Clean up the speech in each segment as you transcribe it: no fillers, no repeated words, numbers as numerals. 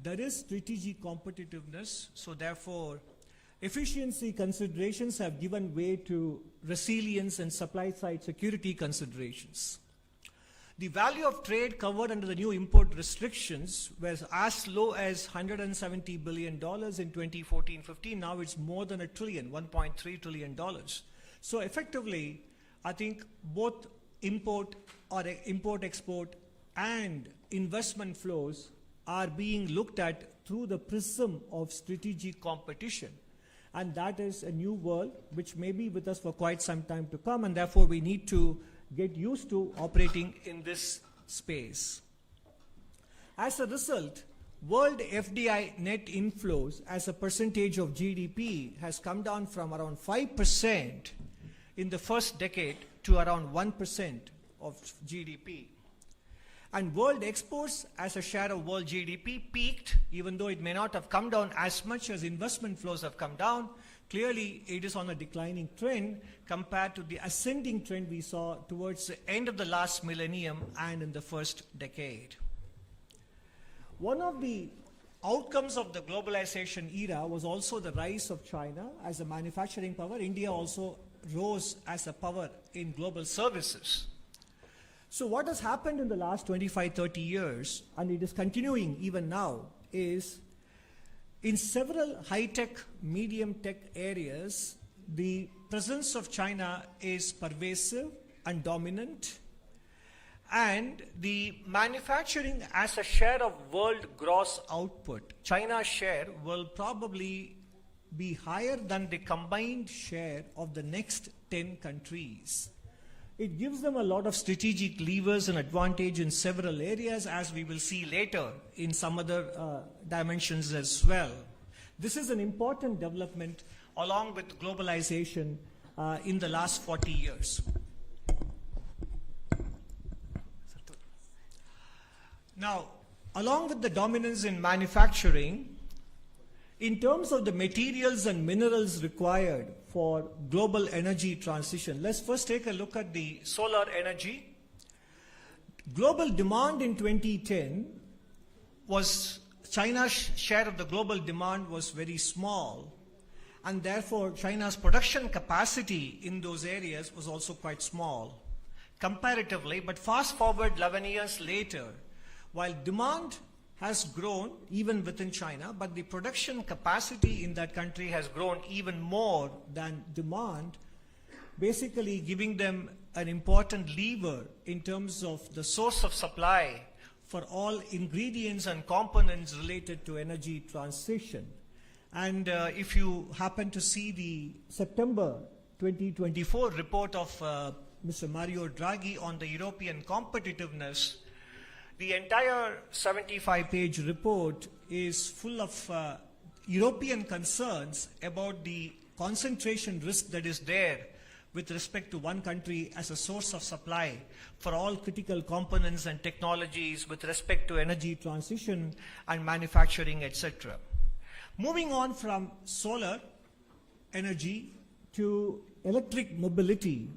there is strategic competitiveness, so therefore efficiency considerations have given way to resilience and supply side security considerations. The value of trade covered under the new import restrictions was as low as $170 billion in 2014-15. Now it's more than $1 trillion, $1.3 trillion. So effectively, I think both import-export and investment flows are being looked at through the prism of strategic competition. And that is a new world which may be with us for quite some time to come, and therefore we need to get used to operating in this space. As a result, world FDI net inflows as a percentage of GDP has come down from around 5% in the first decade to around 1% of GDP. And world exports as a share of world GDP peaked, even though it may not have come down as much as investment flows have come down. Clearly, it is on a declining trend compared to the ascending trend we saw towards the end of the last millennium and in the first decade. One of the outcomes of the globalization era was also the rise of China as a manufacturing power. India also rose as a power in global services. So what has happened in the last 25-30 years, and it is continuing even now, is in several high-tech, medium-tech areas, the presence of China is pervasive and dominant, and the manufacturing as a share of world gross output, China's share will probably be higher than the combined share of the next 10 countries. It gives them a lot of strategic levers and advantage in several areas, as we will see later in some other dimensions as well. This is an important development along with globalization in the last 40 years. Now, along with the dominance in manufacturing, in terms of the materials and minerals required for global energy transition, let's first take a look at the solar energy. Global demand in 2010 was, China's share of the global demand was very small, and therefore China's production capacity in those areas was also quite small comparatively. But fast forward 11 years later, while demand has grown even within China, but the production capacity in that country has grown even more than demand, basically giving them an important lever in terms of the source of supply for all ingredients and components related to energy transition. And if you happen to see the September 2024 report of Mr. Mario Draghi on the European competitiveness, the entire 75-page report is full of European concerns about the concentration risk that is there with respect to one country as a source of supply for all critical components and technologies with respect to energy transition and manufacturing, etc. Moving on from solar energy to electric mobility,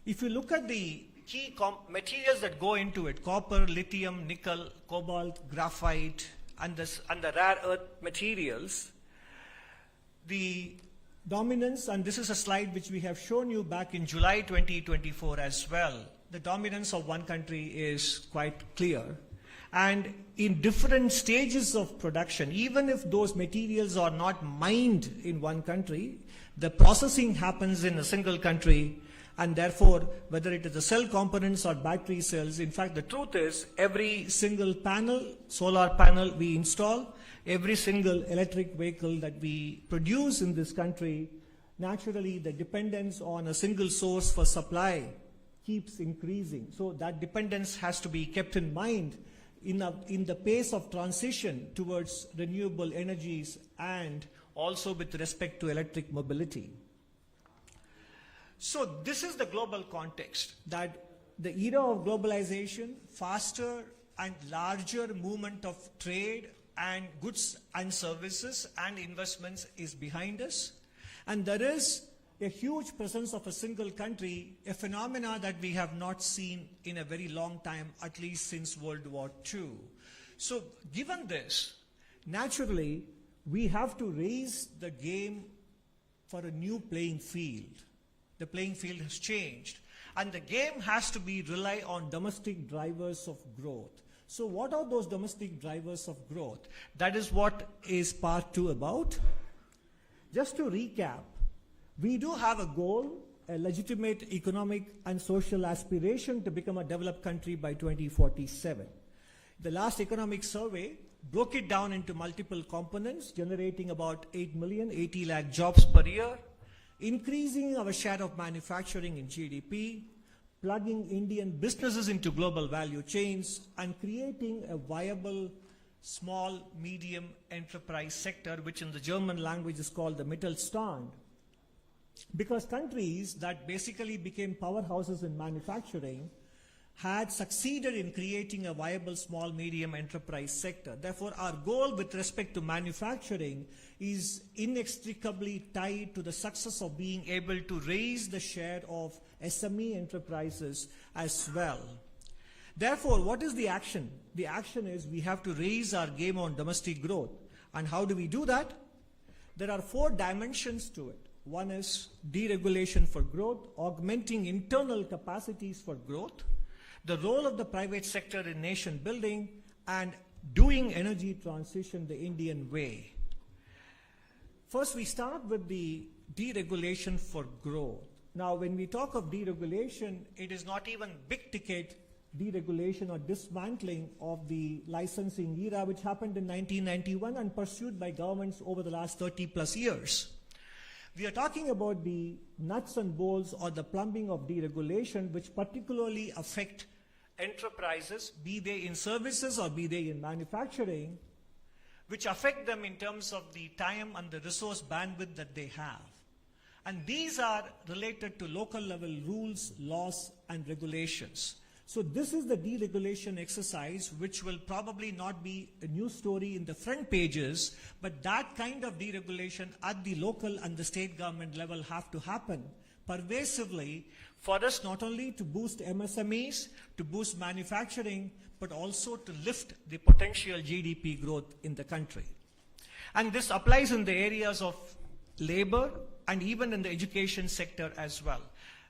if you look at the key materials that go into it, copper, lithium, nickel, cobalt, graphite, and the rare earth materials, the dominance, and this is a slide which we have shown you back in July 2024 as well, the dominance of one country is quite clear. And in different stages of production, even if those materials are not mined in one country, the processing happens in a single country. And therefore, whether it is the cell components or battery cells, in fact, the truth is every single panel, solar panel we install, every single electric vehicle that we produce in this country, naturally the dependence on a single source for supply keeps increasing. So that dependence has to be kept in mind in the pace of transition towards renewable energies and also with respect to electric mobility. So this is the global context, that the era of globalization, faster and larger movement of trade and goods and services and investments is behind us. And there is a huge presence of a single country, a phenomena that we have not seen in a very long time, at least since World War II. So given this, naturally, we have to raise the game for a new playing field. The playing field has changed. And the game has to rely on domestic drivers of growth. So what are those domestic drivers of growth? That is what is part 2 about. Just to recap, we do have a goal, a legitimate economic and social aspiration to become a developed country by 2047. The last economic survey broke it down into multiple components, generating about 80 lakh jobs per year, increasing our share of manufacturing in GDP, plugging Indian businesses into global value chains, and creating a viable small, medium enterprise sector, which in the German language is called the Mittelstand. Because countries that basically became powerhouses in manufacturing had succeeded in creating a viable small, medium enterprise sector. Therefore, our goal with respect to manufacturing is inextricably tied to the success of being able to raise the share of SME enterprises as well. Therefore, what is the action? The action is we have to raise our game on domestic growth. And how do we do that? There are 4 dimensions to it. One is deregulation for growth, augmenting internal capacities for growth, the role of the private sector in nation building, and doing energy transition the Indian way. First, we start with the deregulation for growth. Now, when we talk of deregulation, it is not even big ticket deregulation or dismantling of the licensing era, which happened in 1991 and pursued by governments over the last 30 plus years. We are talking about the nuts and bolts or the plumbing of deregulation, which particularly affect enterprises, be they in services or be they in manufacturing, which affect them in terms of the time and the resource bandwidth that they have. And these are related to local level rules, laws, and regulations. So this is the deregulation exercise, which will probably not be a news story in the front pages, but that kind of deregulation at the local and the state government level have to happen pervasively for us not only to boost MSMEs, to boost manufacturing, but also to lift the potential GDP growth in the country. And this applies in the areas of labor and even in the education sector as well.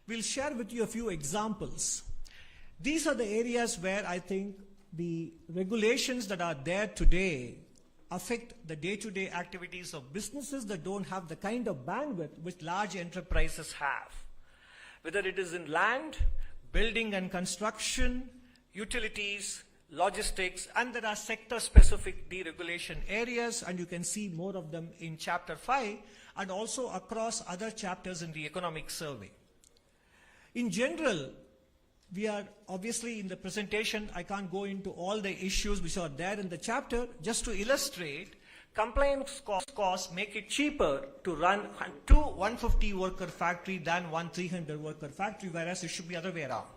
We'll share with you a few examples. These are the areas where I think the regulations that are there today affect the day-to-day activities of businesses that don't have the kind of bandwidth which large enterprises have. Whether it is in land, building and construction, utilities, logistics, and there are sector-specific deregulation areas, and you can see more of them in Chapter 5 and also across other chapters in the economic survey. In general, we are obviously in the presentation, I can't go into all the issues which are there in the chapter. Just to illustrate, compliance costs make it cheaper to run two 150 worker factory than one 300 worker factory, whereas it should be the other way around.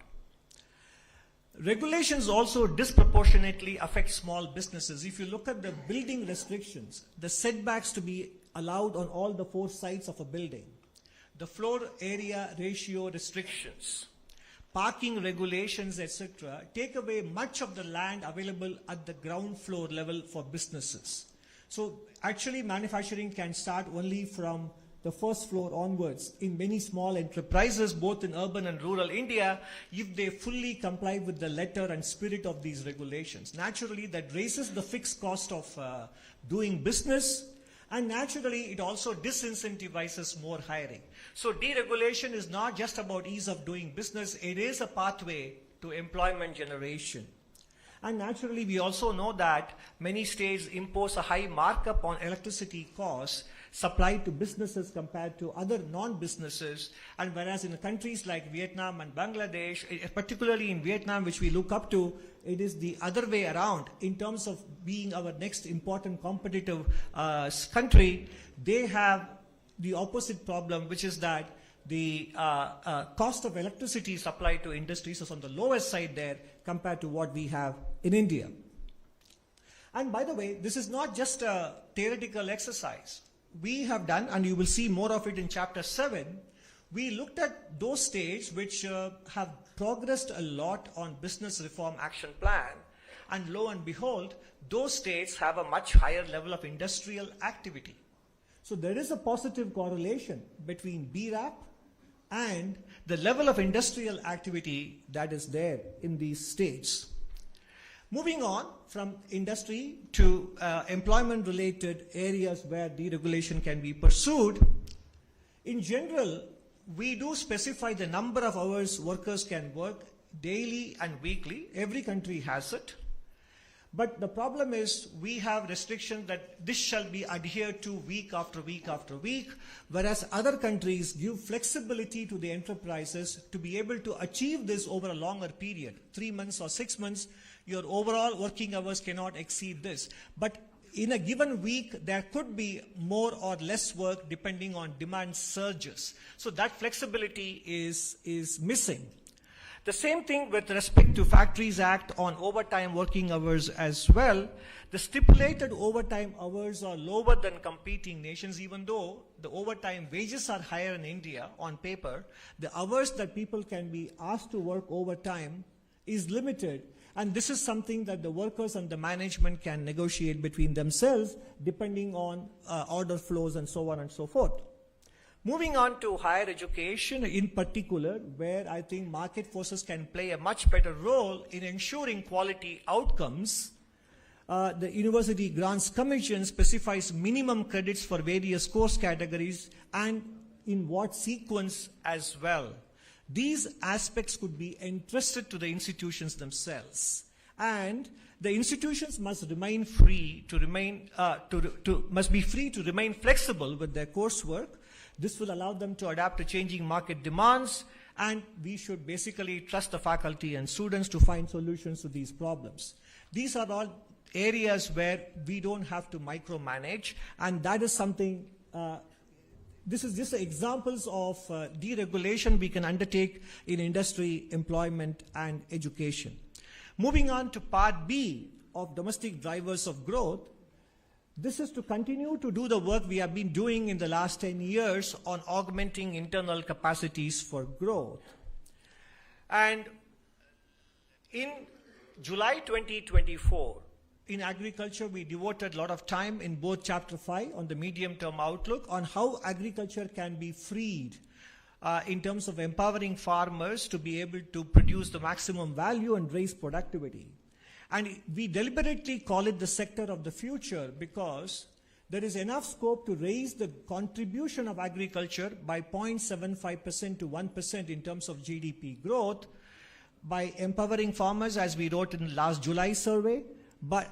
Regulations also disproportionately affect small businesses. If you look at the building restrictions, the setbacks to be allowed on all the 4 sides of a building, the floor area ratio restrictions, parking regulations, etc., take away much of the land available at the ground floor level for businesses. So actually manufacturing can start only from the first floor onwards in many small enterprises, both in urban and rural India, if they fully comply with the letter and spirit of these regulations. Naturally, that raises the fixed cost of doing business, and naturally, it also disincentivizes more hiring. So deregulation is not just about ease of doing business, it is a pathway to employment generation. And naturally, we also know that many states impose a high markup on electricity costs supplied to businesses compared to other non-businesses. And whereas in countries like Vietnam and Bangladesh, particularly in Vietnam, which we look up to, it is the other way around in terms of being our next important competitive country. They have the opposite problem, which is that the cost of electricity supplied to industries is on the lowest side there compared to what we have in India. And by the way, this is not just a theoretical exercise. We have done, and you will see more of it in Chapter 7, we looked at those states which have progressed a lot on business reform action plan, And lo and behold, those states have a much higher level of industrial activity. So there is a positive correlation between BRAP and the level of industrial activity that is there in these states. Moving on from industry to employment-related areas where deregulation can be pursued, in general, we do specify the number of hours workers can work daily and weekly. Every country has it. But the problem is we have restrictions that this shall be adhered to week after week after week, whereas other countries give flexibility to the enterprises to be able to achieve this over a longer period, 3 months or 6 months. Your overall working hours cannot exceed this. But in a given week, there could be more or less work depending on demand surges. So that flexibility is missing. The same thing with respect to Factories Act on overtime working hours as well. The stipulated overtime hours are lower than competing nations, even though the overtime wages are higher in India on paper. The hours that people can be asked to work overtime is limited. And this is something that the workers and the management can negotiate between themselves depending on order flows and so on and so forth. Moving on to higher education in particular, where I think market forces can play a much better role in ensuring quality outcomes. The University Grants Commission specifies minimum credits for various course categories and in what sequence as well. These aspects could be entrusted to the institutions themselves, and the institutions must remain free to remain flexible with their coursework. This will allow them to adapt to changing market demands, and we should basically trust the faculty and students to find solutions to these problems. These are all areas where we don't have to micromanage, and that is something, this is just examples of deregulation we can undertake in industry, employment, and education. Moving on to part B of domestic drivers of growth, this is to continue to do the work we have been doing in the last 10 years on augmenting internal capacities for growth. And in July 2024, in agriculture, we devoted a lot of time in both Chapter 5 on the medium-term outlook on how agriculture can be freed in terms of empowering farmers to be able to produce the maximum value and raise productivity. And we deliberately call it the sector of the future because there is enough scope to raise the contribution of agriculture by 0.75% to 1% in terms of GDP growth by empowering farmers, as we wrote in the last July survey.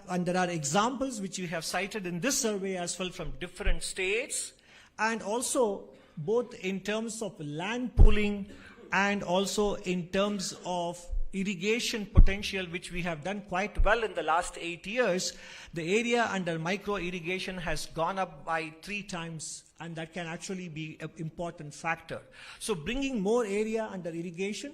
And there are examples which we have cited in this survey as well from different states, and also both in terms of land pooling and also in terms of irrigation potential, which we have done quite well in the last 8 years. The area under micro irrigation has gone up by 3 times, and that can actually be an important factor. So bringing more area under irrigation,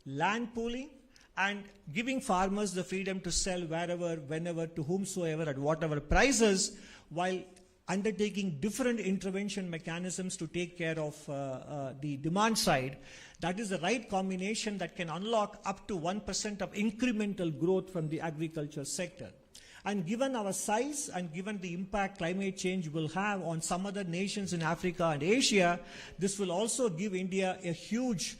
land pooling, and giving farmers the freedom to sell wherever, whenever, to whomsoever, at whatever prices, while undertaking different intervention mechanisms to take care of the demand side. That is the right combination that can unlock up to 1% of incremental growth from the agriculture sector. And given our size and given the impact climate change will have on some other nations in Africa and Asia, this will also give India a huge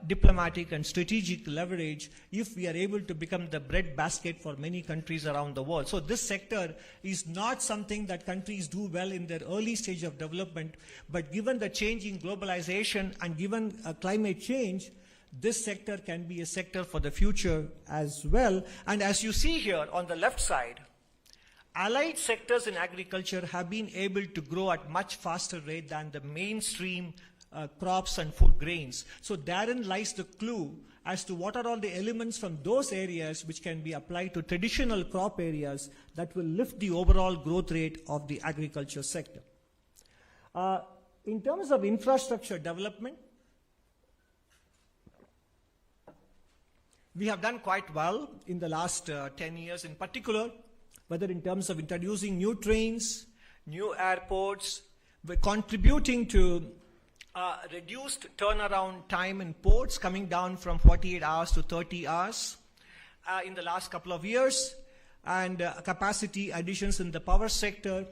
diplomatic and strategic leverage if we are able to become the breadbasket for many countries around the world. So this sector is not something that countries do well in their early stage of development, but given the change in globalization and given climate change, this sector can be a sector for the future as well. And as you see here on the left side, allied sectors in agriculture have been able to grow at much faster rate than the mainstream crops and food grains. So therein lies the clue as to what are all the elements from those areas which can be applied to traditional crop areas that will lift the overall growth rate of the agriculture sector. In terms of infrastructure development, we have done quite well in the last 10 years in particular, whether in terms of introducing new trains, new airports. We're contributing to reduced turnaround time in ports, coming down from 48 hours to 30 hours in the last couple of years. and capacity additions in the power sector,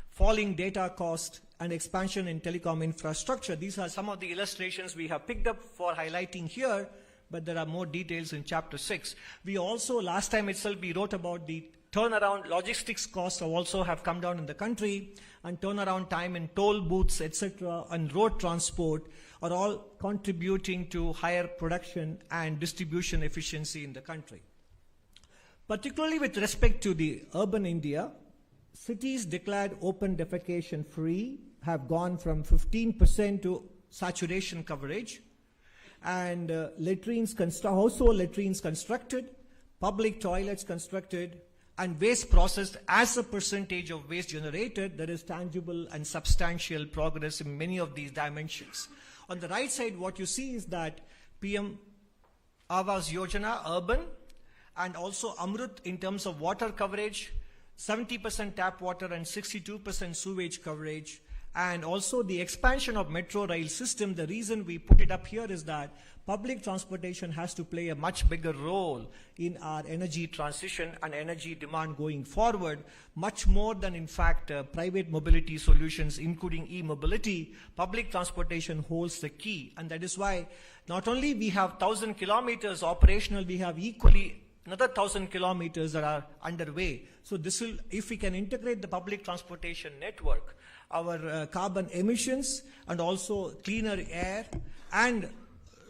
falling data cost, and expansion in telecom infrastructure. These are some of the illustrations we have picked up for highlighting here, but there are more details in chapter 6. We also, last time itself, we wrote about the turnaround logistics costs also have come down in the country, and turnaround time in toll booths, etc., and road transport are all contributing to higher production and distribution efficiency in the country. Particularly with respect to the urban India, cities declared open defecation free have gone from 15% to saturation coverage, and household latrines constructed, public toilets constructed, and waste processed as a percentage of waste generated. There is tangible and substantial progress in many of these dimensions. On the right side, what you see is that PM Awas Yojana, urban, and also Amrut in terms of water coverage, 70% tap water and 62% sewage coverage, and also the expansion of metro rail system. The reason we put it up here is that public transportation has to play a much bigger role in our energy transition and energy demand going forward, much more than, in fact, private mobility solutions, including e-mobility. Public transportation holds the key, and that is why not only we have 1,000 kilometers operational, we have equally another 1,000 kilometers that are underway. So this will, if we can integrate the public transportation network, our carbon emissions and also cleaner air and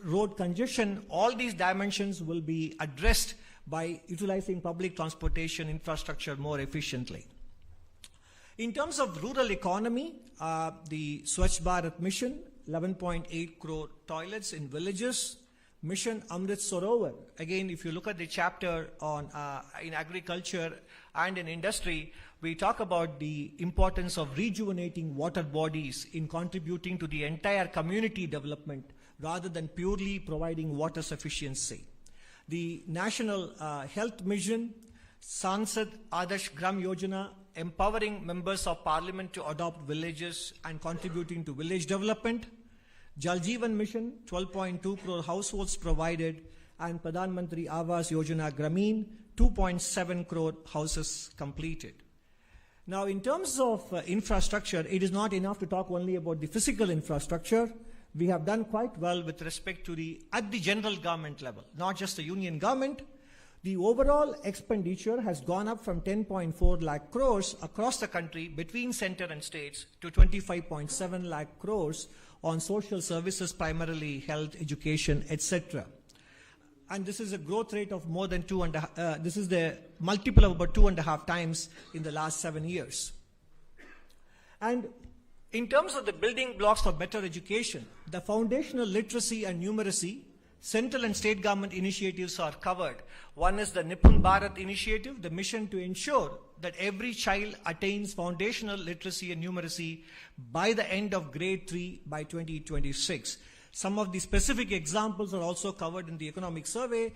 road congestion, all these dimensions will be addressed by utilizing public transportation infrastructure more efficiently. In terms of rural economy, the Swachh Bharat mission, 11.8 crore toilets in villages. Mission Amrit Sarovar. Again, if you look at the chapter on in agriculture and in industry, we talk about the importance of rejuvenating water bodies in contributing to the entire community development rather than purely providing water sufficiency. The National Health Mission, Sansad Adarsh Gram Yojana, empowering members of parliament to adopt villages and contributing to village development. Jal Jeevan Mission, 12.2 crore households provided, and Pradhan Mantri Awas Yojana Grameen, 2.7 crore houses completed. Now, in terms of infrastructure, it is not enough to talk only about the physical infrastructure. We have done quite well with respect to at the general government level, not just the union government. The overall expenditure has gone up from 10.4 lakh crores across the country between center and states to 25.7 lakh crores on social services, primarily health, education, etc. And this is a growth rate of more than this is the multiple of about 2.5 times in the last 7 years. And in terms of the building blocks for better education, the foundational literacy and numeracy, central and state government initiatives are covered. One is the Nipun Bharat initiative, the mission to ensure that every child attains foundational literacy and numeracy by the end of grade 3 by 2026. Some of the specific examples are also covered in the economic survey.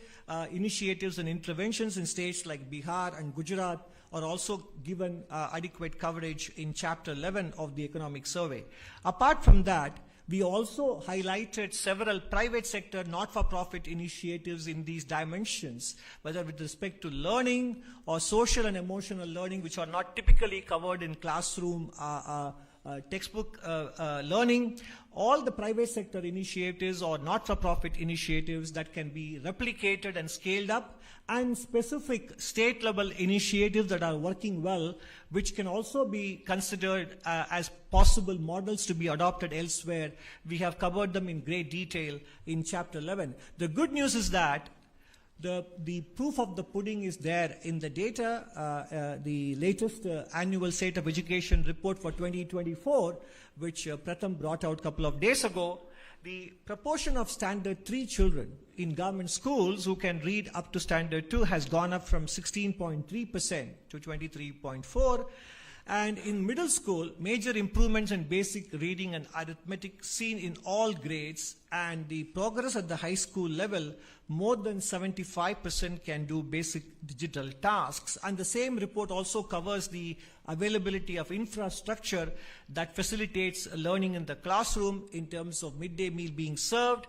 Initiatives and interventions in states like Bihar and Gujarat are also given adequate coverage in chapter 11 of the economic survey. Apart from that, we also highlighted several private sector not-for-profit initiatives in these dimensions, whether with respect to learning or social and emotional learning, which are not typically covered in classroom textbook learning. All the private sector initiatives or not-for-profit initiatives that can be replicated and scaled up, and specific state-level initiatives that are working well, which can also be considered as possible models to be adopted elsewhere. We have covered them in great detail in chapter 11. The good news is that the proof of the pudding is there in the data. The latest annual State of Education report for 2024, which Pratham brought out a couple of days ago, the proportion of standard 3 children in government schools who can read up to standard 2 has gone up from 16.3% to 23.4%. And in middle school, major improvements in basic reading and arithmetic seen in all grades, and the progress at the high school level, more than 75% can do basic digital tasks. And the same report also covers the availability of infrastructure that facilitates learning in the classroom in terms of midday meal being served,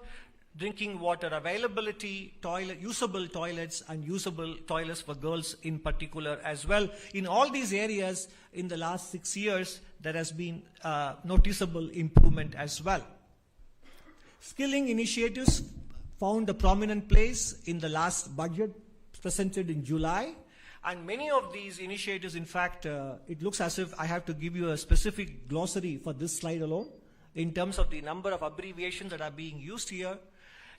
drinking water availability, usable toilets, and usable toilets for girls in particular as well. In all these areas, in the last 6 years, there has been noticeable improvement as well. Skilling initiatives found a prominent place in the last budget presented in July. And many of these initiatives, in fact, it looks as if I have to give you a specific glossary for this slide alone in terms of the number of abbreviations that are being used here.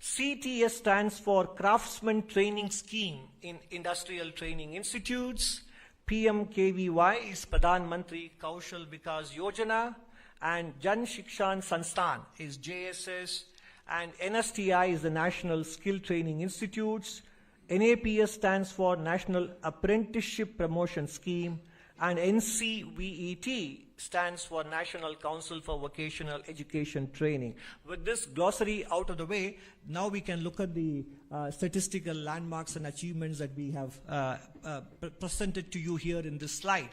CTS stands for Craftsman Training Scheme in Industrial Training Institutes. PMKVY is Pradhan Mantri Kaushal Vikas Yojana. And Jan Shikshan Sansthan is JSS. And NSTI is the National Skill Training Institutes. NAPS stands for National Apprenticeship Promotion Scheme. And NCVET stands for National Council for Vocational Education Training. With this glossary out of the way, now we can look at the statistical landmarks and achievements that we have presented to you here in this slide.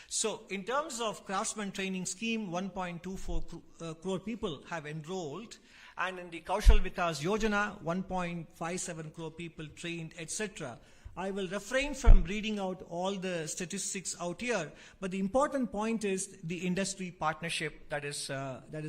So in terms of Craftsman Training Scheme, 1.24 crore people have enrolled. And in the Kaushal Vikas Yojana, 1.57 crore people trained, etc. I will refrain from reading out all the statistics out here, but the important point is the industry partnership that is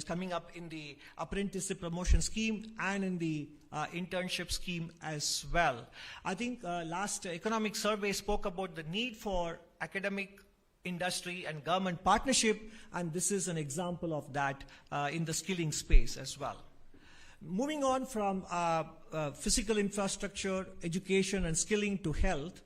coming up in the apprenticeship promotion scheme and in the internship scheme as well. I think last economic survey spoke about the need for academic, industry and government partnership, and this is an example of that in the skilling space as well. Moving on from physical infrastructure, education and skilling to health,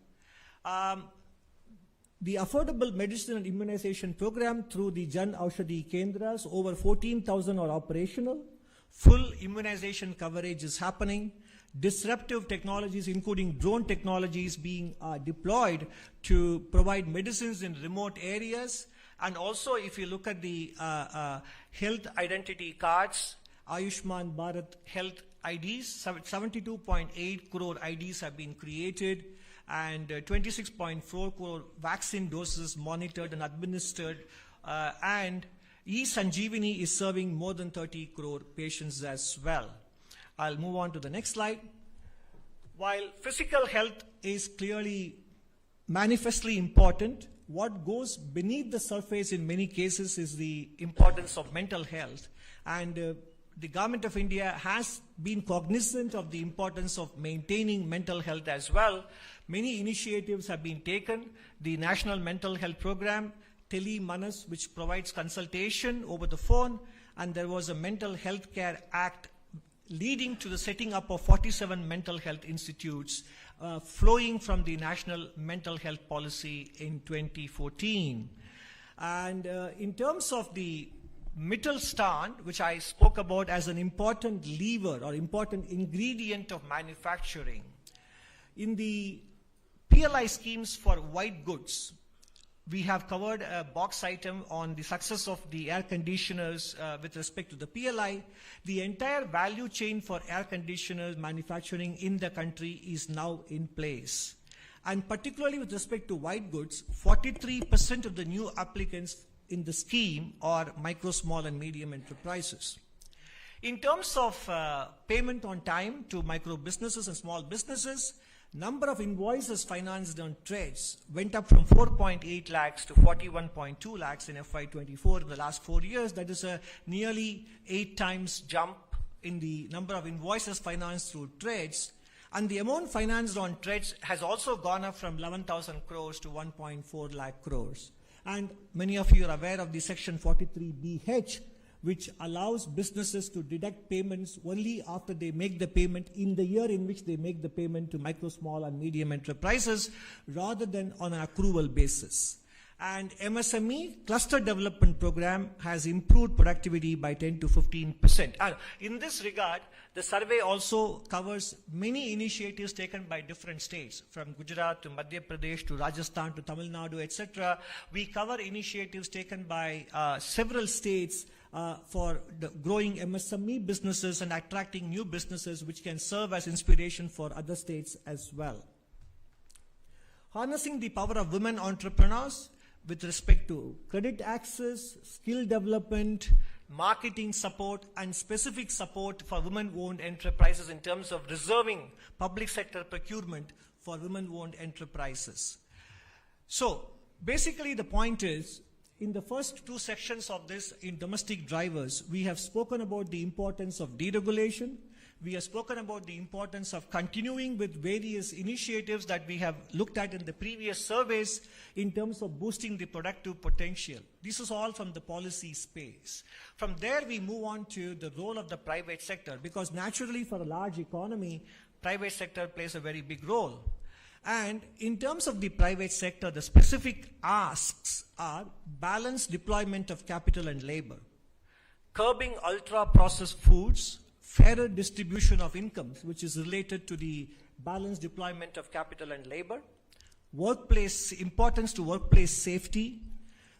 the Affordable Medicine and Immunization Program through the Jan Aushadhi Kendras, over 14,000 are operational. Full immunization coverage is happening. Disruptive technologies, including drone technologies, being deployed to provide medicines in remote areas. And also, if you look at the health identity cards, Ayushman Bharat Health IDs, 72.8 crore IDs have been created, and 26.4 crore vaccine doses monitored and administered, and eSanjeevani is serving more than 30 crore patients as well. I'll move on to the next slide. While physical health is clearly manifestly important, what goes beneath the surface in many cases is the importance of mental health. And the Government of India has been cognizant of the importance of maintaining mental health as well. Many initiatives have been taken. The National Mental Health Program, Tele Manas, which provides consultation over the phone, and there was a Mental Health Care Act leading to the setting up of 47 mental health institutes flowing from the National Mental Health Policy in 2014. And in terms of the Mittelstand, which I spoke about as an important lever or important ingredient of manufacturing, in the PLI schemes for white goods, we have covered a box item on the success of the air conditioners with respect to the PLI. The entire value chain for air conditioners manufacturing in the country is now in place. And particularly with respect to white goods, 43% of the new applicants in the scheme are micro, small and medium enterprises. In terms of payment on time to micro businesses and small businesses, number of invoices financed on trades went up from 4.8 lakhs to 41.2 lakhs in FY24 in the last 4 years. That is a nearly 8 times jump in the number of invoices financed through trades. And the amount financed on trades has also gone up from 11,000 crores to 1.4 lakh crores. And many of you are aware of the Section 43BH, which allows businesses to deduct payments only after they make the payment in the year in which they make the payment to micro, small and medium enterprises, rather than on an accrual basis. And MSME Cluster Development Program has improved productivity by 10 to 15%. And in this regard, the survey also covers many initiatives taken by different states, from Gujarat to Madhya Pradesh to Rajasthan to Tamil Nadu, etc. We cover initiatives taken by several states for the growing MSME businesses and attracting new businesses, which can serve as inspiration for other states as well. Harnessing the power of women entrepreneurs with respect to credit access, skill development, marketing support, and specific support for women-owned enterprises in terms of reserving public sector procurement for women-owned enterprises. So, basically the point is, in the first two sections of this, in domestic drivers, we have spoken about the importance of deregulation. We have spoken about the importance of continuing with various initiatives that we have looked at in the previous surveys in terms of boosting the productive potential. This is all from the policy space. From there, we move on to the role of the private sector, because naturally for a large economy, private sector plays a very big role. And in terms of the private sector, the specific asks are balanced deployment of capital and labor, curbing ultra-processed foods, fairer distribution of incomes, which is related to the balanced deployment of capital and labor, workplace, importance to workplace safety,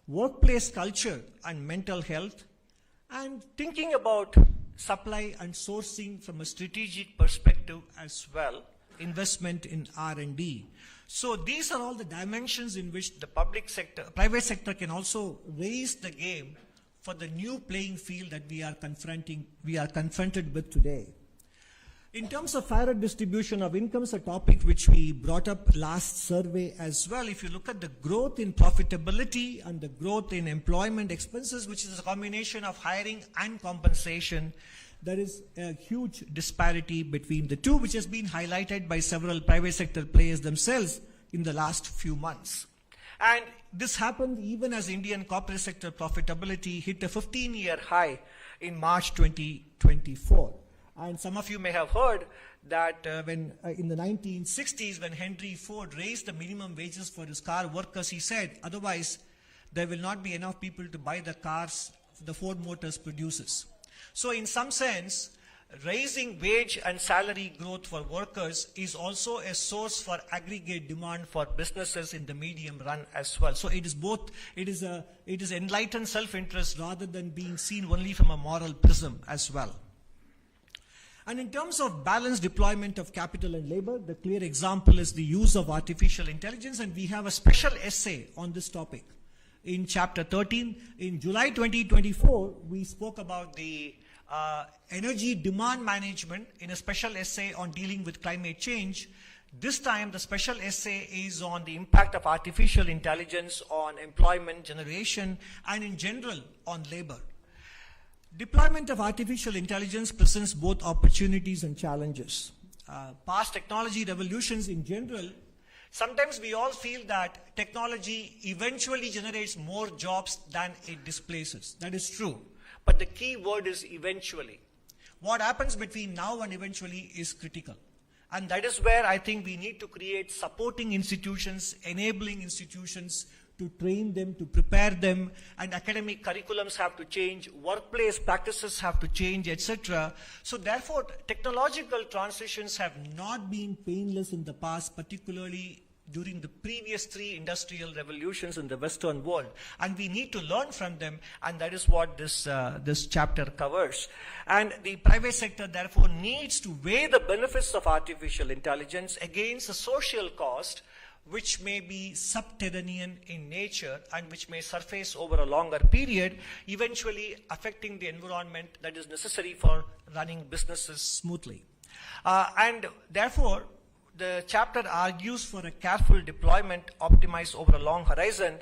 workplace culture and mental health, and thinking about supply and sourcing from a strategic perspective as well, investment in R&D. So these are all the dimensions in which the private sector can also raise the game for the new playing field that we are confronted with today. In terms of fairer distribution of incomes, a topic which we brought up last survey as well, if you look at the growth in profitability and the growth in employment expenses, which is a combination of hiring and compensation, there is a huge disparity between the two, which has been highlighted by several private sector players themselves in the last few months. And this happened even as Indian corporate sector profitability hit a 15-year high in March 2024. And some of you may have heard that when in the 1960s, when Henry Ford raised the minimum wages for his car workers, he said, otherwise there will not be enough people to buy the cars the Ford Motors produces. So in some sense, raising wage and salary growth for workers is also a source for aggregate demand for businesses in the medium run as well. So it is both, it is enlightened self-interest rather than being seen only from a moral prism as well. And in terms of balanced deployment of capital and labor, the clear example is the use of artificial intelligence, and we have a special essay on this topic. In chapter 13, in July 2024, we spoke about the energy demand management in a special essay on dealing with climate change. This time, the special essay is on the impact of artificial intelligence on employment generation and in general on labor. Deployment of artificial intelligence presents both opportunities and challenges. Past technology revolutions in general, sometimes we all feel that technology eventually generates more jobs than it displaces. That is true. But the key word is eventually. What happens between now and eventually is critical. And that is where I think we need to create supporting institutions, enabling institutions to train them, to prepare them, and academic curriculums have to change, workplace practices have to change, etc. So therefore, technological transitions have not been painless in the past, particularly during the previous three industrial revolutions in the Western world. And we need to learn from them, and that is what this chapter covers. And the private sector, therefore, needs to weigh the benefits of artificial intelligence against the social cost, which may be subterranean in nature and which may surface over a longer period, eventually affecting the environment that is necessary for running businesses smoothly. And therefore, the chapter argues for a careful deployment optimized over a long horizon.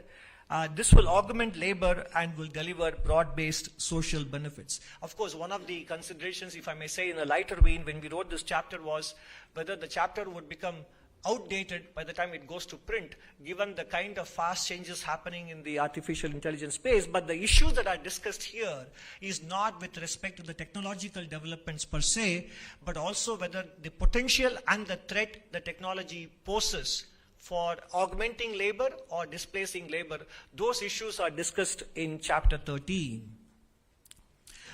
This will augment labor and will deliver broad-based social benefits. Of course, one of the considerations, if I may say in a lighter vein, when we wrote this chapter was whether the chapter would become outdated by the time it goes to print, given the kind of fast changes happening in the artificial intelligence space. But the issues that are discussed here is not with respect to the technological developments per se, but also whether the potential and the threat the technology poses for augmenting labor or displacing labor. Those issues are discussed in chapter 13.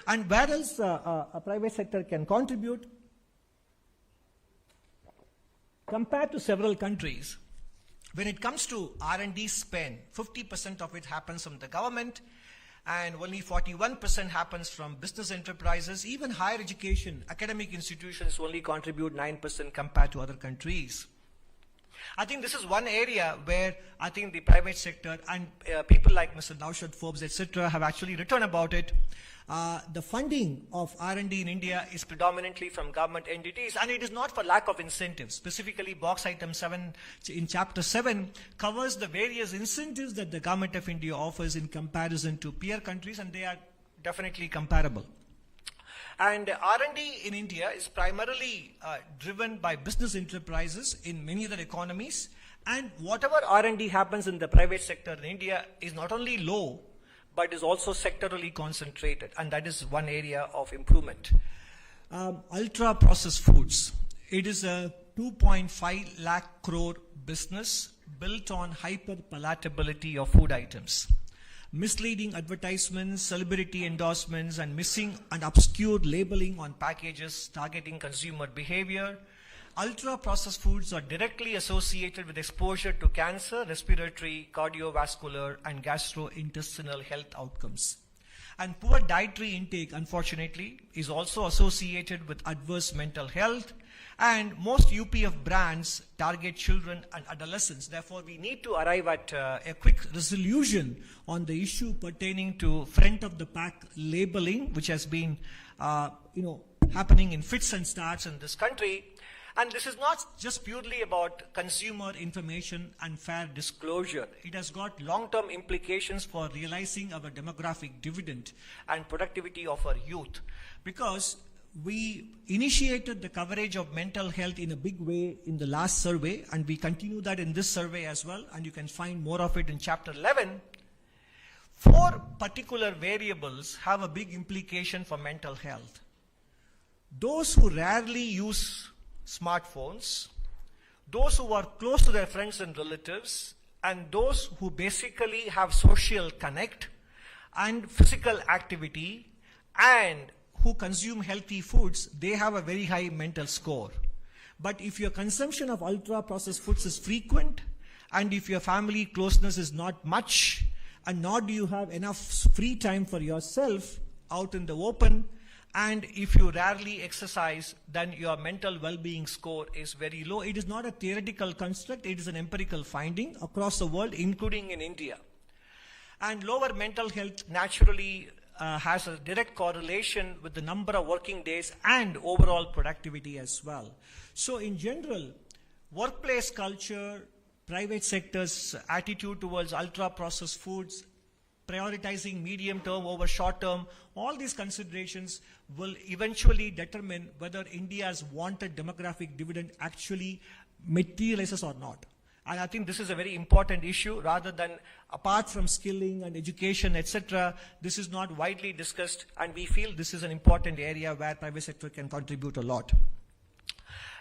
And where else a private sector can contribute? Compared to several countries, when it comes to R&D spend, 50% of it happens from the government and only 41% happens from business enterprises. Even higher education, academic institutions only contribute 9% compared to other countries. I think this is one area where I think the private sector and people like Mr. Naushad Forbes, etc., have actually written about it. The funding of R&D in India is predominantly from government entities, and it is not for lack of incentives. Specifically, box item 7 in chapter 7 covers the various incentives that the government of India offers in comparison to peer countries, and they are definitely comparable. And R&D in India is primarily driven by business enterprises in many other economies, and whatever R&D happens in the private sector in India is not only low, but is also sectorally concentrated, and that is one area of improvement. Ultra processed foods. It is a 2.5 lakh crore business built on hyper palatability of food items. Misleading advertisements, celebrity endorsements, and missing and obscure labeling on packages targeting consumer behavior. Ultra-processed foods are directly associated with exposure to cancer, respiratory, cardiovascular, and gastrointestinal health outcomes. And poor dietary intake, unfortunately, is also associated with adverse mental health. And most UPF brands target children and adolescents. Therefore, we need to arrive at a quick resolution on the issue pertaining to front-of-the-pack labeling, which has been, happening in fits and starts in this country. And this is not just purely about consumer information and fair disclosure. It has got long-term implications for realizing our demographic dividend and productivity of our youth. Because we initiated the coverage of mental health in a big way in the last survey, and we continue that in this survey as well, and you can find more of it in chapter 11. 4 particular variables have a big implication for mental health. Those who rarely use smartphones, those who are close to their friends and relatives, and those who basically have social connect and physical activity and who consume healthy foods, they have a very high mental score. But if your consumption of ultra-processed foods is frequent, and if your family closeness is not much, and nor do you have enough free time for yourself out in the open, and if you rarely exercise, then your mental well-being score is very low. It is not a theoretical construct, it is an empirical finding across the world, including in India. And lower mental health naturally has a direct correlation with the number of working days and overall productivity as well. So in general, workplace culture, private sector's attitude towards ultra-processed foods, prioritizing medium term over short term, all these considerations will eventually determine whether India's wanted demographic dividend actually materializes or not. And I think this is a very important issue. Rather than, apart from skilling and education, etc., this is not widely discussed, and we feel this is an important area where private sector can contribute a lot.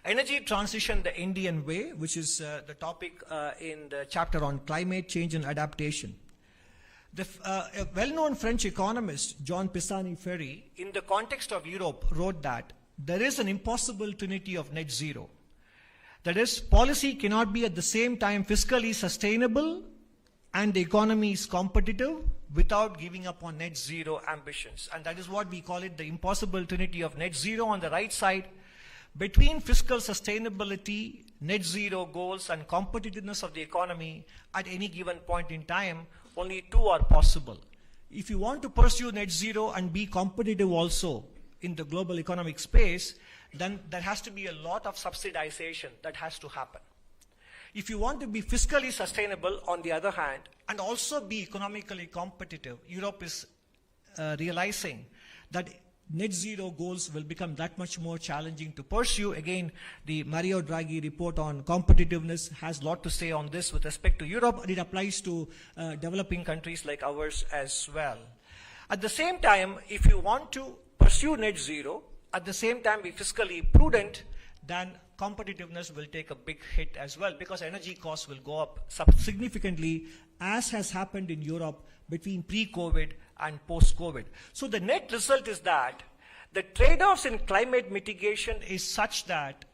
Energy transition the Indian way, which is the topic in the chapter on climate change and adaptation. A well-known French economist, Jean Pisani-Ferry, in the context of Europe, wrote that there is an impossible trinity of net zero. That is, policy cannot be at the same time fiscally sustainable and the economy is competitive without giving up on net zero ambitions. And that is what we call it, the impossible trinity of net zero. On the right side, between fiscal sustainability, net zero goals, and competitiveness of the economy at any given point in time, only 2 are possible. If you want to pursue net zero and be competitive also in the global economic space, then there has to be a lot of subsidization that has to happen. If you want to be fiscally sustainable, on the other hand, and also be economically competitive, Europe is realizing that net zero goals will become that much more challenging to pursue. Again, the Mario Draghi report on competitiveness has a lot to say on this with respect to Europe, and it applies to developing countries like ours as well. At the same time, if you want to pursue net zero, at the same time be fiscally prudent, then competitiveness will take a big hit as well, because energy costs will go up significantly, as has happened in Europe between pre-COVID and post-COVID. So the net result is that the trade-offs in climate mitigation is such that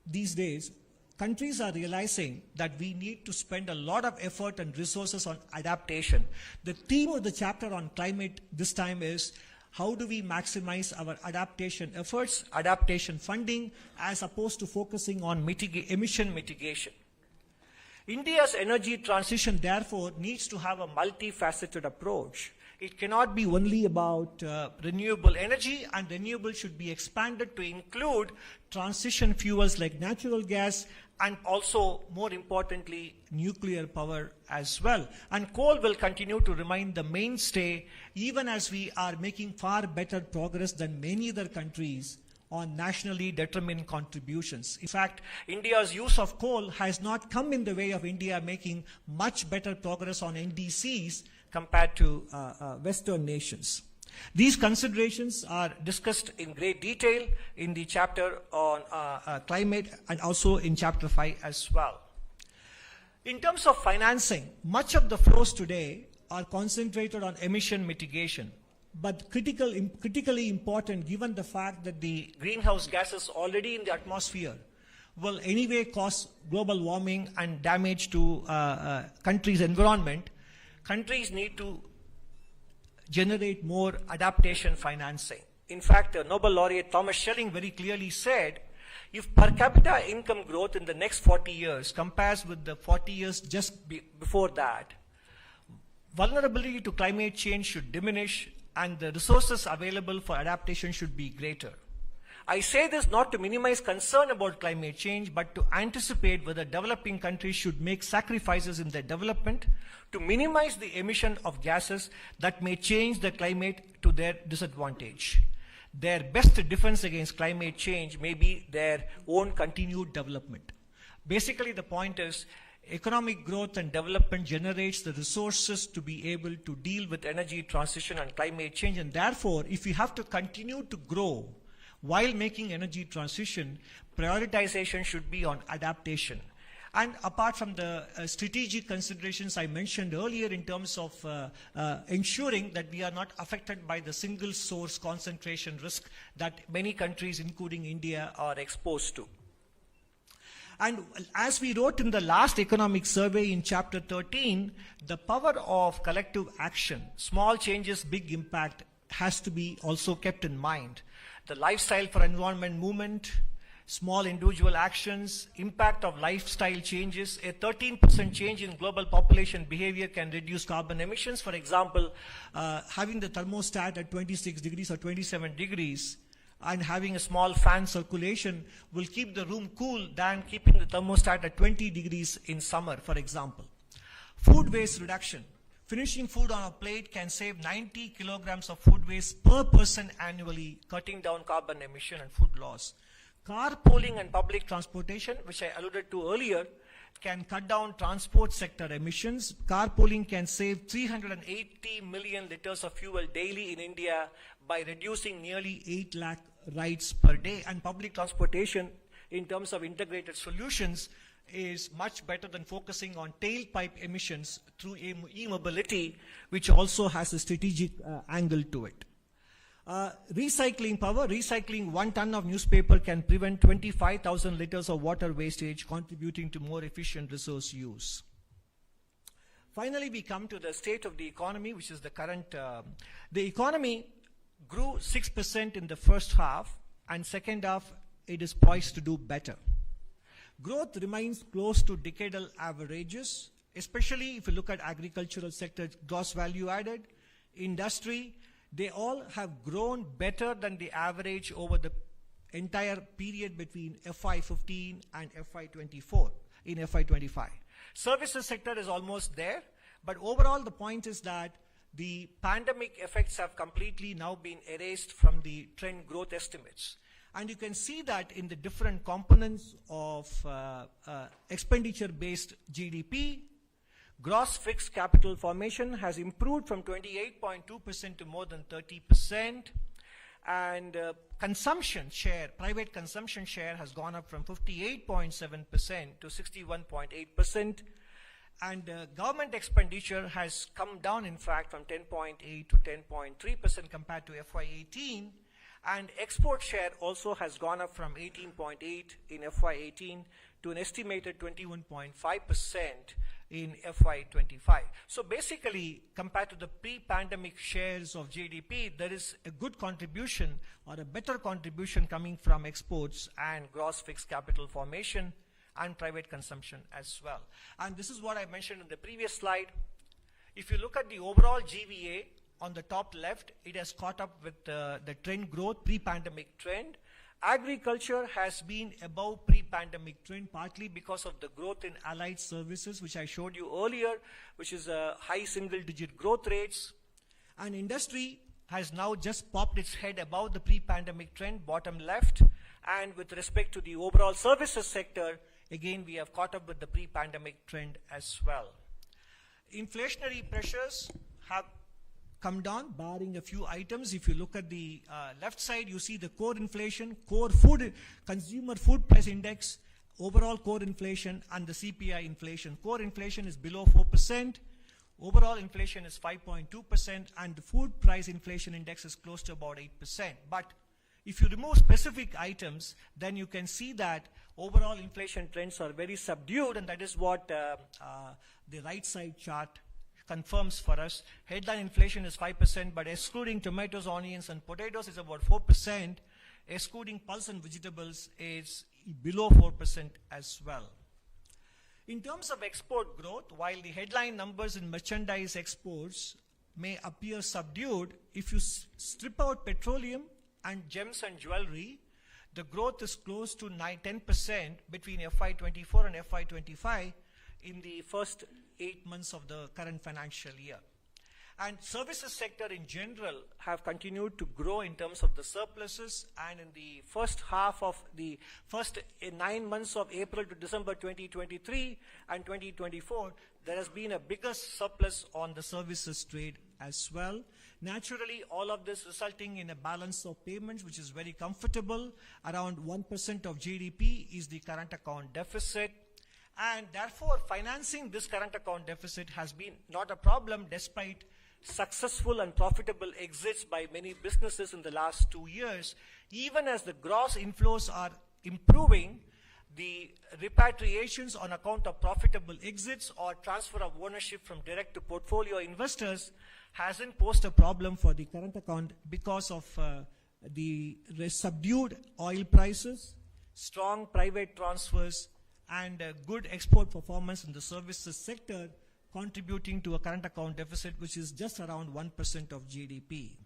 these days countries are realizing that we need to spend a lot of effort and resources on adaptation. The theme of the chapter on climate this time is how do we maximize our adaptation efforts, adaptation funding, as opposed to focusing on emission mitigation. India's energy transition, therefore, needs to have a multifaceted approach. It cannot be only about renewable energy, and renewable should be expanded to include transition fuels like natural gas and also, more importantly, nuclear power as well. And coal will continue to remain the mainstay even as we are making far better progress than many other countries on nationally determined contributions. In fact, India's use of coal has not come in the way of India making much better progress on NDCs compared to Western nations. These considerations are discussed in great detail in the chapter on climate and also in chapter 5 as well. In terms of financing, much of the flows today are concentrated on emission mitigation. But critically important, given the fact that the greenhouse gases already in the atmosphere will anyway cause global warming and damage to countries' environment, countries need to generate more adaptation financing. In fact, Nobel laureate Thomas Schelling very clearly said, if per capita income growth in the next 40 years compares with the 40 years just before that, vulnerability to climate change should diminish and the resources available for adaptation should be greater. I say this not to minimize concern about climate change, but to anticipate whether developing countries should make sacrifices in their development to minimize the emission of gases that may change the climate to their disadvantage. Their best defense against climate change may be their own continued development. Basically, the point is, economic growth and development generates the resources to be able to deal with energy transition and climate change, and therefore, if we have to continue to grow while making energy transition, prioritization should be on adaptation. And apart from the strategic considerations I mentioned earlier in terms of ensuring that we are not affected by the single source concentration risk that many countries, including India, are exposed to. And as we wrote in the last economic survey in chapter 13, the power of collective action, small changes, big impact, has to be also kept in mind. The lifestyle for environment movement, small individual actions, impact of lifestyle changes. A 13% change in global population behavior can reduce carbon emissions. For example, having the thermostat at 26 degrees or 27 degrees and having a small fan circulation will keep the room cool than keeping the thermostat at 20 degrees in summer, for example. Food waste reduction. Finishing food on a plate can save 90 kilograms of food waste per person annually, cutting down carbon emission and food loss. Carpooling and public transportation, which I alluded to earlier, can cut down transport sector emissions. Carpooling can save 380 million liters of fuel daily in India by reducing nearly 8 lakh rides per day. And public transportation, in terms of integrated solutions, is much better than focusing on tailpipe emissions through e-mobility, which also has a strategic angle to it. Recycling power. Recycling 1 ton of newspaper can prevent 25,000 liters of water wastage, contributing to more efficient resource use. Finally, we come to the state of the economy, which is the current. The economy grew 6% in the first half, and second half it is poised to do better. Growth remains close to decadal averages, especially if you look at agricultural sector, gross value added, industry. They all have grown better than the average over the entire period between FY15 and FY24 in FY25. Services sector is almost there, but overall the point is that the pandemic effects have completely now been erased from the trend growth estimates. And you can see that in the different components of expenditure-based GDP. Gross fixed capital formation has improved from 28.2% to more than 30%. And consumption share, private consumption share has gone up from 58.7% to 61.8%. And government expenditure has come down, in fact, from 10.8 to 10.3% compared to FY18. And export share also has gone up from 18.8 in FY18 to an estimated 21.5% in FY25. So basically, compared to the pre-pandemic shares of GDP, there is a good contribution or a better contribution coming from exports and gross fixed capital formation. and private consumption as well. And this is what I mentioned in the previous slide. If you look at the overall GVA on the top left, it has caught up with the trend growth, pre-pandemic trend. Agriculture has been above pre-pandemic trend, partly because of the growth in allied services, which I showed you earlier, which is high single-digit growth rates. And industry has now just popped its head above the pre-pandemic trend, bottom left. And with respect to the overall services sector, again, we have caught up with the pre-pandemic trend as well. Inflationary pressures have come down, barring a few items. If you look at the left side, you see the core inflation, core food, consumer food price index, overall core inflation, and the CPI inflation. Core inflation is below 4%, overall inflation is 5.2%, and the food price inflation index is close to about 8%. But if you remove specific items, then you can see that overall inflation trends are very subdued, and that is what the right side chart confirms for us. Headline inflation is 5%, but excluding tomatoes, onions, and potatoes is about 4%. Excluding pulse and vegetables is below 4% as well. In terms of export growth, while the headline numbers in merchandise exports may appear subdued, if you strip out petroleum and gems and jewelry, the growth is close to 10% between FY24 and FY25 in the first 8 months of the current financial year. And services sector in general have continued to grow in terms of the surpluses, and in the first half of the first 9 months of April to December 2023 and 2024, there has been a bigger surplus on the services trade as well. Naturally, all of this resulting in a balance of payments which is very comfortable. Around 1% of GDP is the current account deficit. And therefore, financing this current account deficit has been not a problem despite successful and profitable exits by many businesses in the last 2 years. Even as the gross inflows are improving, the repatriations on account of profitable exits or transfer of ownership from direct to portfolio investors hasn't posed a problem for the current account because of the subdued oil prices, strong private transfers, and good export performance in the services sector, contributing to a current account deficit which is just around 1% of GDP.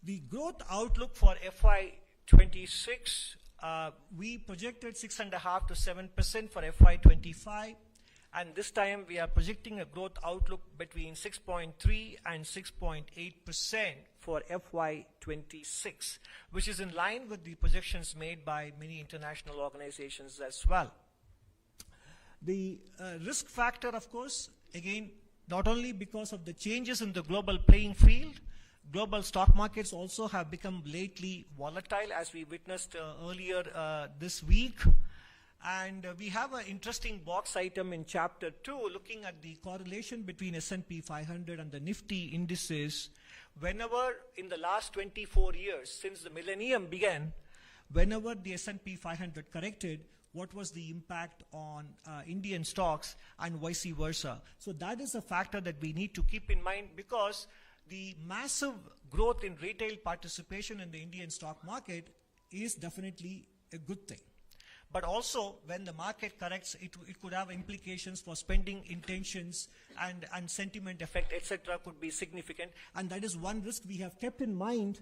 The growth outlook for FY26, we projected 6.5% to 7% for FY25, and this time we are projecting a growth outlook between 6.3 and 6.8% for FY26, which is in line with the projections made by many international organizations as well. The risk factor, of course, again, not only because of the changes in the global playing field, global stock markets also have become lately volatile, as we witnessed earlier this week. And we have an interesting box item in chapter 2 looking at the correlation between S&P 500 and the Nifty indices. Whenever in the last 24 years, since the millennium began, whenever the S&P 500 corrected, what was the impact on Indian stocks and vice versa. So that is a factor that we need to keep in mind, because the massive growth in retail participation in the Indian stock market is definitely a good thing. But also, when the market corrects, it could have implications for spending intentions, and sentiment effect, etc. could be significant. And that is one risk we have kept in mind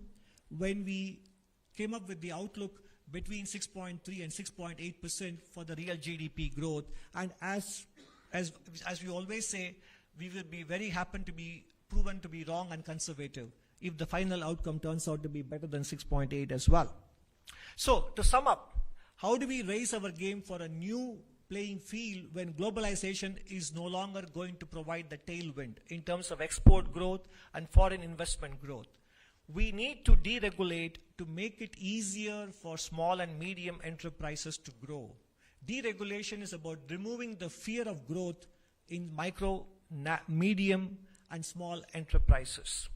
when we came up with the outlook between 6.3 and 6.8% for the real GDP growth. And as we always say, we will be very happy to be proven to be wrong and conservative if the final outcome turns out to be better than 6.8 as well. So, to sum up, how do we raise our game for a new playing field when globalization is no longer going to provide the tailwind in terms of export growth and foreign investment growth? We need to deregulate to make it easier for small and medium enterprises to grow. Deregulation is about removing the fear of growth in micro, medium, and small enterprises.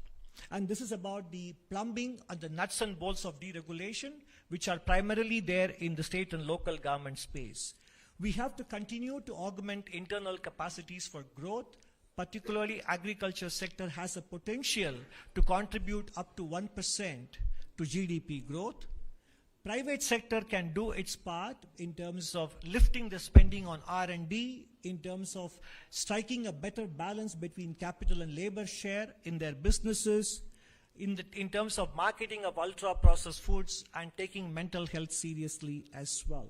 And this is about the plumbing and the nuts and bolts of deregulation, which are primarily there in the state and local government space. We have to continue to augment internal capacities for growth. Particularly, agriculture sector has a potential to contribute up to 1% to GDP growth. Private sector can do its part in terms of lifting the spending on R&D, in terms of striking a better balance between capital and labor share in their businesses, in terms of marketing of ultra-processed foods, and taking mental health seriously as well.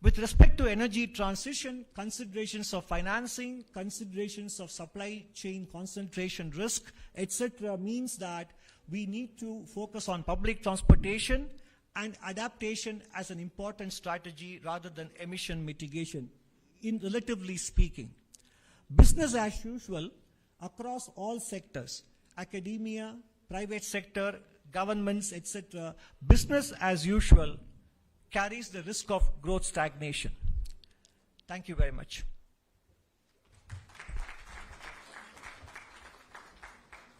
With respect to energy transition, considerations of financing, considerations of supply chain concentration risk, etc. means that we need to focus on public transportation and adaptation as an important strategy rather than emission mitigation, in relatively speaking. Business as usual across all sectors, academia, private sector, governments, etc., business as usual carries the risk of growth stagnation. Thank you very much.